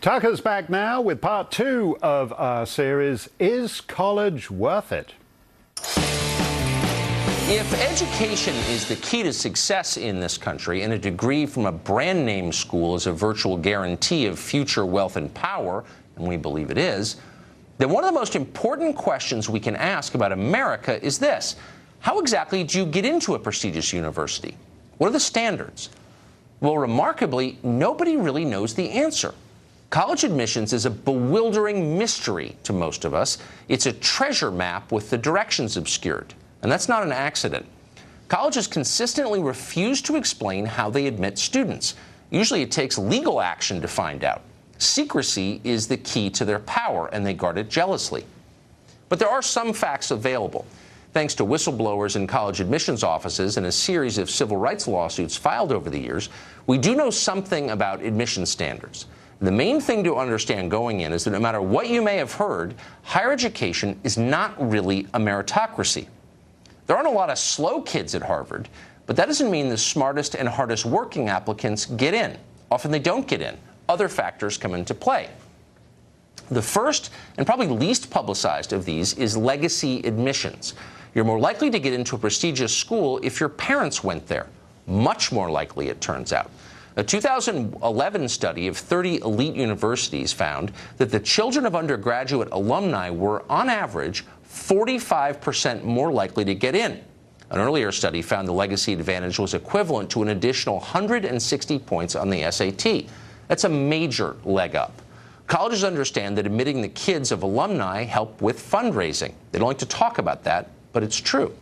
Tucker's back now with part 2 of our series, Is College Worth It? If education is the key to success in this country, and a degree from a brand name school is a virtual guarantee of future wealth and power, and we believe it is, then one of the most important questions we can ask about America is this: how exactly do you get into a prestigious university? What are the standards? Well, remarkably, nobody really knows the answer. College admissions is a bewildering mystery to most of us. It's a treasure map with the directions obscured. And that's not an accident. Colleges consistently refuse to explain how they admit students. Usually it takes legal action to find out. Secrecy is the key to their power, and they guard it jealously. But there are some facts available. Thanks to whistleblowers in college admissions offices and a series of civil rights lawsuits filed over the years, we do know something about admission standards. The main thing to understand going in is that no matter what you may have heard, higher education is not really a meritocracy. There aren't a lot of slow kids at Harvard, but that doesn't mean the smartest and hardest working applicants get in. Often they don't get in. Other factors come into play. The first and probably least publicized of these is legacy admissions. You're more likely to get into a prestigious school if your parents went there. Much more likely, it turns out. A 2011 study of 30 elite universities found that the children of undergraduate alumni were, on average, 45% more likely to get in. An earlier study found the legacy advantage was equivalent to an additional 160 points on the SAT. That's a major leg up. Colleges understand that admitting the kids of alumni help with fundraising. They don't like to talk about that, but it's true.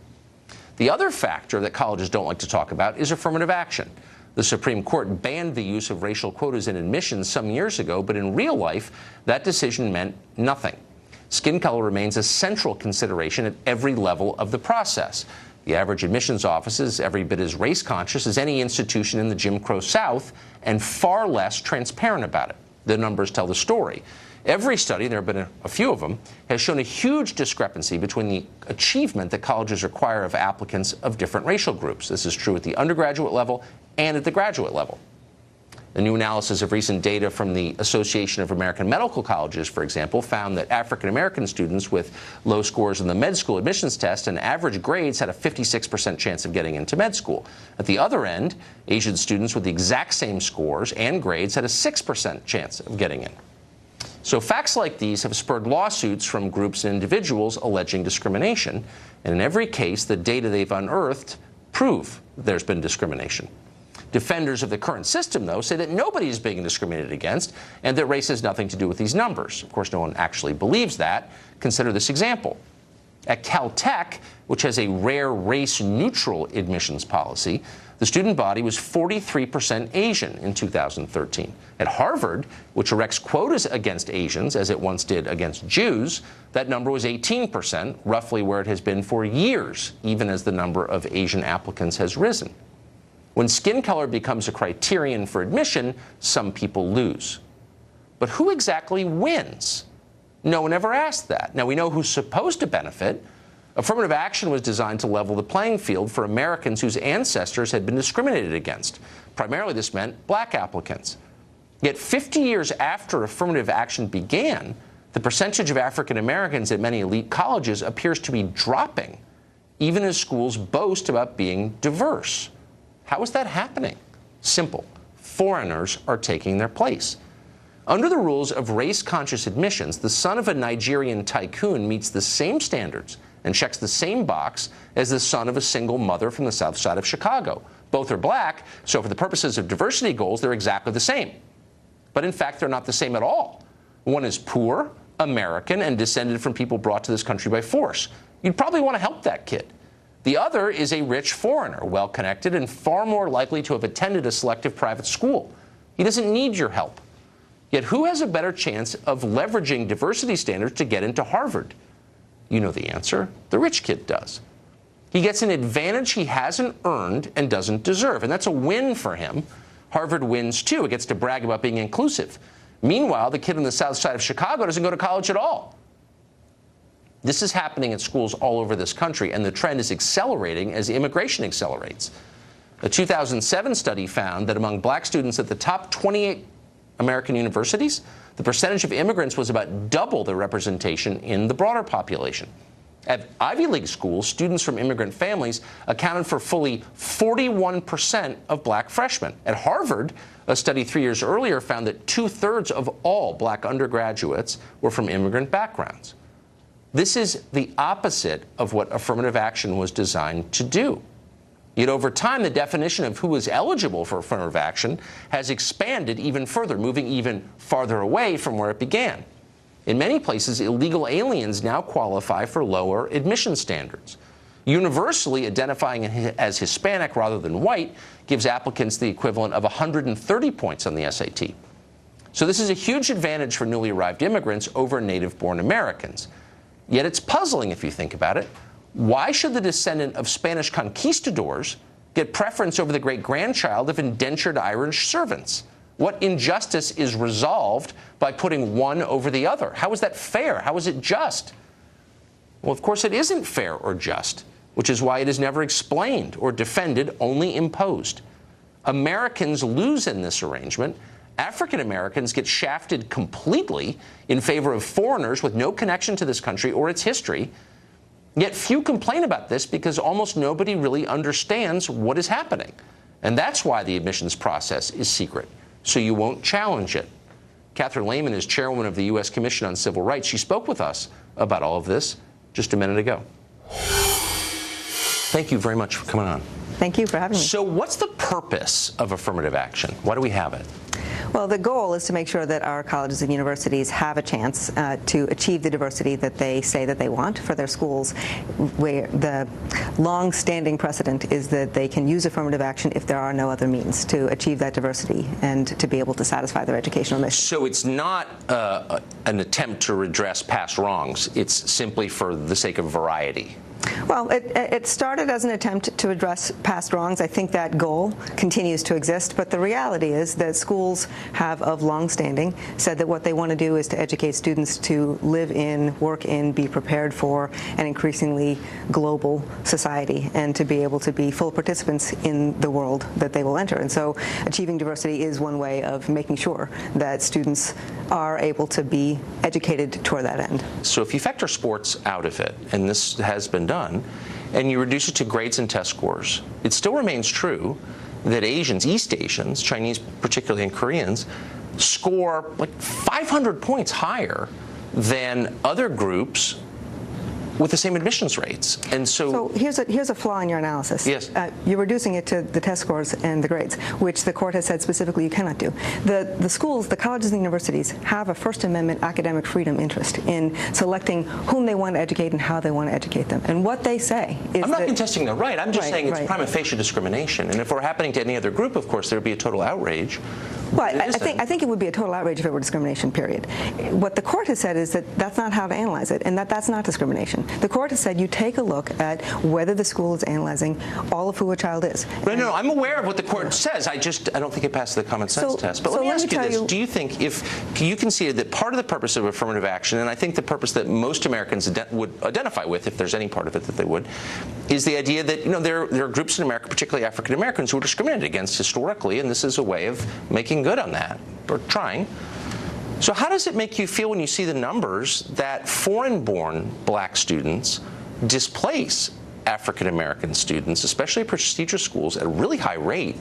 The other factor that colleges don't like to talk about is affirmative action. The Supreme Court banned the use of racial quotas in admissions some years ago, but in real life, that decision meant nothing. Skin color remains a central consideration at every level of the process. The average admissions office is every bit as race-conscious as any institution in the Jim Crow South, and far less transparent about it. The numbers tell the story. Every study, there have been a few of them, has shown a huge discrepancy between the achievement that colleges require of applicants of different racial groups. This is true at the undergraduate level and at the graduate level. The new analysis of recent data from the Association of American Medical Colleges, for example, found that African-American students with low scores in the med school admissions test and average grades had a 56% chance of getting into med school. At the other end, Asian students with the exact same scores and grades had a 6% chance of getting in. So facts like these have spurred lawsuits from groups and individuals alleging discrimination, and in every case, the data they've unearthed prove there's been discrimination. Defenders of the current system, though, say that nobody is being discriminated against and that race has nothing to do with these numbers. Of course, no one actually believes that. Consider this example. At Caltech, which has a rare race-neutral admissions policy, the student body was 43% Asian in 2013. At Harvard, which erects quotas against Asians, as it once did against Jews, that number was 18%, roughly where it has been for years, even as the number of Asian applicants has risen. When skin color becomes a criterion for admission, some people lose. But who exactly wins? No one ever asked that. Now, we know who's supposed to benefit. Affirmative action was designed to level the playing field for Americans whose ancestors had been discriminated against. Primarily, this meant black applicants. Yet 50 years after affirmative action began, the percentage of African Americans at many elite colleges appears to be dropping, even as schools boast about being diverse. How is that happening? Simple. Foreigners are taking their place. Under the rules of race-conscious admissions, the son of a Nigerian tycoon meets the same standards and checks the same box as the son of a single mother from the south side of Chicago. Both are black, so for the purposes of diversity goals, they're exactly the same. But in fact, they're not the same at all. One is poor, American, and descended from people brought to this country by force. You'd probably want to help that kid. The other is a rich foreigner, well-connected, and far more likely to have attended a selective private school. He doesn't need your help. Yet who has a better chance of leveraging diversity standards to get into Harvard? You know the answer. The rich kid does. He gets an advantage he hasn't earned and doesn't deserve, and that's a win for him. Harvard wins, too. It gets to brag about being inclusive. Meanwhile, the kid on the south side of Chicago doesn't go to college at all. This is happening at schools all over this country, and the trend is accelerating as immigration accelerates. A 2007 study found that among black students at the top 28 American universities, the percentage of immigrants was about double the representation in the broader population. At Ivy League schools, students from immigrant families accounted for fully 41% of black freshmen. At Harvard, a study 3 years earlier found that 2/3 of all black undergraduates were from immigrant backgrounds. This is the opposite of what affirmative action was designed to do. Yet over time, the definition of who is eligible for affirmative action has expanded even further, moving even farther away from where it began. In many places, illegal aliens now qualify for lower admission standards. Universally identifying as Hispanic rather than white gives applicants the equivalent of 130 points on the SAT. So this is a huge advantage for newly arrived immigrants over native-born Americans. Yet it's puzzling if you think about it. Why should the descendant of Spanish conquistadors get preference over the great-grandchild of indentured Irish servants? What injustice is resolved by putting one over the other? How is that fair? How is it just? Well, of course, it isn't fair or just, which is why it is never explained or defended, only imposed. Americans lose in this arrangement. African Americans get shafted completely in favor of foreigners with no connection to this country or its history. Yet few complain about this because almost nobody really understands what is happening. And that's why the admissions process is secret, so you won't challenge it. Catherine Lehman is chairwoman of the U.S. Commission on Civil Rights. She spoke with us about all of this just a minute ago. Thank you very much for coming on. Thank you for having me. So what's the purpose of affirmative action? Why do we have it? Well, the goal is to make sure that our colleges and universities have a chance to achieve the diversity that they say that they want for their schools, where the long-standing precedent is that they can use affirmative action if there are no other means to achieve that diversity and to be able to satisfy their educational mission. So it's not an attempt to redress past wrongs. It's simply for the sake of variety. Well, it started as an attempt to address past wrongs. I think that goal continues to exist, but the reality is that schools have, of long standing, said that what they want to do is to educate students to live in, work in, be prepared for an increasingly global society and to be able to be full participants in the world that they will enter. And so achieving diversity is one way of making sure that students are able to be educated toward that end. So if you factor sports out of it, and this has been done, and you reduce it to grades and test scores, it still remains true that Asians, East Asians, Chinese particularly and Koreans, score like 500 points higher than other groups with the same admissions rates. And so here's a flaw in your analysis. Yes. You're reducing it to the test scores and the grades, which the court has said specifically you cannot do. The schools, the colleges and universities have a First Amendment academic freedom interest in selecting whom they want to educate and how they want to educate them. And what they say is I'm not contesting the right. I'm just saying it's right. prima facie discrimination. And if it were happening to any other group, of course, there would be a total outrage. Well, I think it would be a total outrage if it were discrimination, period. What the court has said is that that's not how to analyze it, and that's not discrimination. The court has said you take a look at whether the school is analyzing all of who a child is. No, I'm aware of what the court says. I don't think it passes the common sense test. But let me ask you this. Do you think if you conceded that part of the purpose of affirmative action, and I think the purpose that most Americans would identify with, if there's any part of it that they would, is the idea that there are groups in America, particularly African Americans, who are discriminated against historically, and this is a way of making good on that, or trying. So how does it make you feel when you see the numbers that foreign-born black students displace African American students, especially prestigious schools, at a really high rate,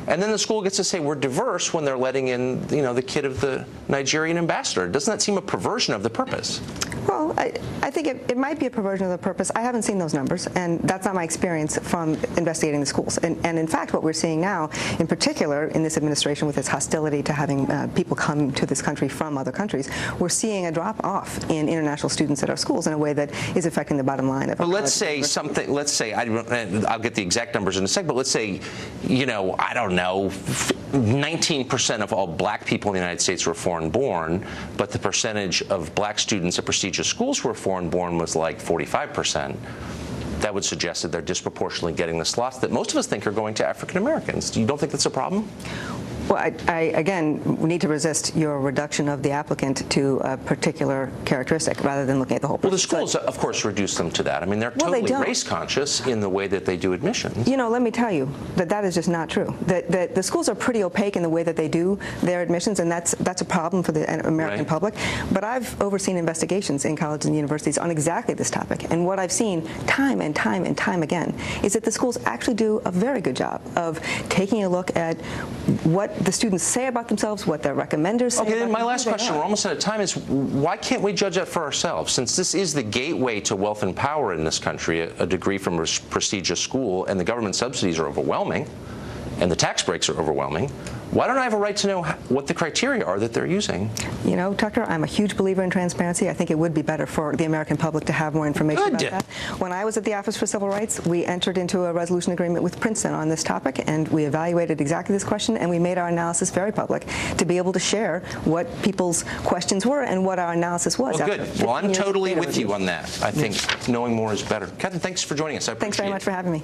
and then the school gets to say we're diverse when they're letting in, the kid of the Nigerian ambassador? Doesn't that seem a perversion of the purpose? Well, I think it might be a perversion of the purpose. I haven't seen those numbers, and that's not my experience from investigating the schools. And in fact, what we're seeing now, in particular in this administration with its hostility to having people come to this country from other countries, we're seeing a drop-off in international students at our schools in a way that is affecting the bottom line of our let's say, I'll get the exact numbers in a second, but let's say, I don't know, 19% of all black people in the United States were foreign-born, but the percentage of black students at prestigious schools who were foreign-born was like 45%. That would suggest that they're disproportionately getting the slots that most of us think are going to African Americans. You don't think that's a problem? Well, I again need to resist your reduction of the applicant to a particular characteristic rather than looking at the whole person. Well, the schools, of course, reduce them to that. I mean, they're totally race conscious in the way that they do admissions. You know, let me tell you that that is just not true. That the schools are pretty opaque in the way that they do their admissions, and that's a problem for the American public. But I've overseen investigations in colleges and universities on exactly this topic, and what I've seen time and time and time again is that the schools actually do a very good job of taking a look at what the students say about themselves, what their recommenders say. Okay, then my last question, we're almost out of time, is why can't we judge that for ourselves? Since this is the gateway to wealth and power in this country, a degree from a prestigious school, and the government subsidies are overwhelming, and the tax breaks are overwhelming, why don't I have a right to know what the criteria are that they're using? You know, Tucker, I'm a huge believer in transparency. I think it would be better for the American public to have more information about that. When I was at the Office for Civil Rights, we entered into a resolution agreement with Princeton on this topic, and we evaluated exactly this question, and we made our analysis very public to be able to share what people's questions were and what our analysis was. Well, good. Well, I'm totally with you on that. I think knowing more is better. Catherine, thanks for joining us. I appreciate it. Thanks very much for having me.